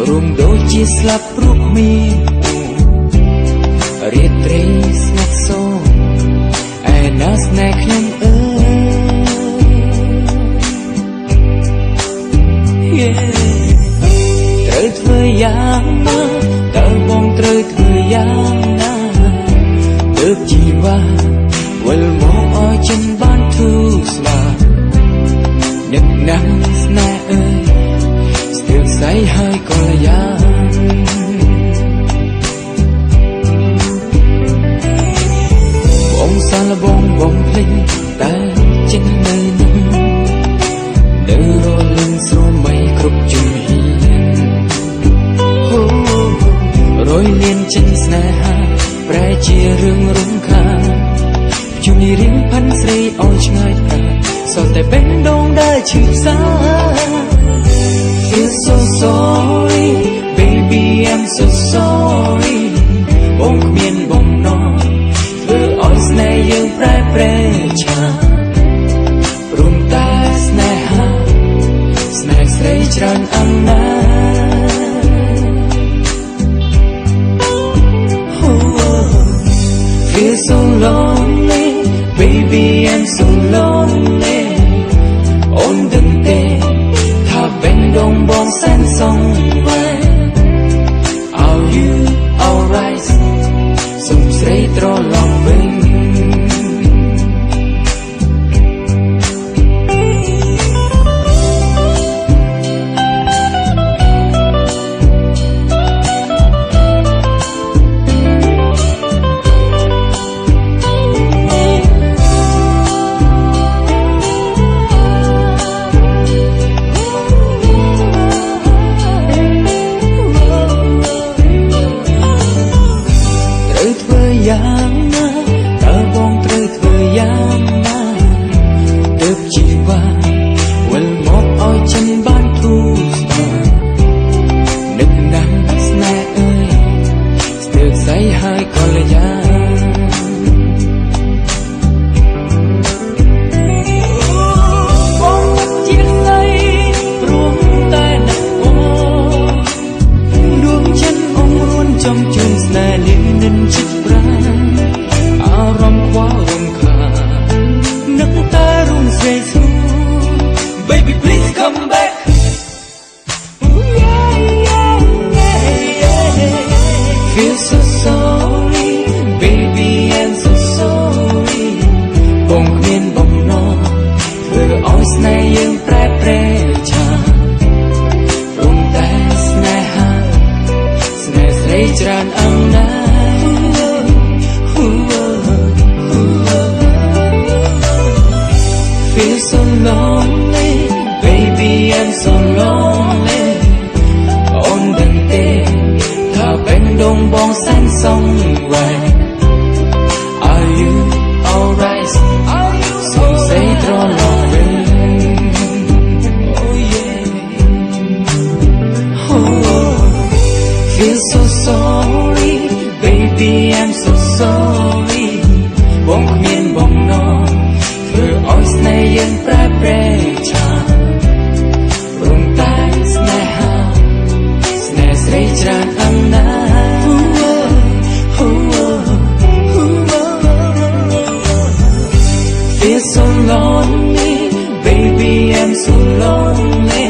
រួមដូចជាស្លាប់ព្រោះមានរាត្រីស្ងាត់សូមឯណាស្នេហ៍ខ្ញុំអើយត្រូវធ្វើយ៉ាងណាតើបងត្រូវធ្វើយ៉ាងណាទើបជីវ៉ាវិលមកឲ្យចិនបានធូរស្លាប់នឹកណាស់ស្នេហ៍អើយស្ទើរស្អីហើយក៏យ៉ាងបងសាឡបងភ្លេចតែចិននៅនឹងនៅរលឹងស្រមៃគ្រប់ជំហានរយលៀនចិនស្នេហាប្រែជារឿងរំខានជុំនេះរៀងផាន់ស្រីឲ្យឆ្ងាយប្រាណសល់តែបេះដូងដែលឈឺផ្សា Feel so sorry baby I'm so sorry បងគ្មានបំណងធ្វើឲ្យស្នេហ៍យើងប្រែប្រែឆាព្រមតែស្នេហាស្នេហ៍ស្រីច្រើនអំណាចFeel so lonely, baby I'm so lonely អូនដឹងទេថាបេះដូងបងសែនសងវែង Are you alright សុំស្រីត្រឡប់វិញយ៉ាងណាតើបងត្រូវធ្វើយ៉ាងណាទើបជីវ៉ាវិលមកឲ្យចិនបានធូរស្បើយនឹកណាស់ស្នេហ៍អើយស្ទើរស្អីហើយក៏លយ៉ាងបងជាស្អីព្រោះតែនឹកអូដួងចិត្តអងរួនចំជើងស្នេហ៍លៀងនិនចិត្តប្រាអារម្មណ៍ខ្វល់រំខាននឹកតែរួមស្រីស្រួល Baby please come back Feel so sorry Baby I'm so sorry បងគ្មានបំណងធ្វើឲ្យស្នេហ៍យើងប្រែប្រែឆាព្រមតែស្នេហាស្នេហ៍ស្រីច្រើនអំណាចFeel so lonely, baby I'm so lonely អូនដឹងទេថាបេះដូងបងសែនសងវែង Are you alright សុំស្រីត្រឡប់វិញ Oh yeah Feel so sorry baby I'm so sorry បងគ្មានបំណងធ្វើឲ្យស្នេហ៍យើងប្រែប្រែឆាព្រមតែស្នេហាស្នេហ៍ស្រីច្រើនអំណាច Feel so lonely baby I'm so lonely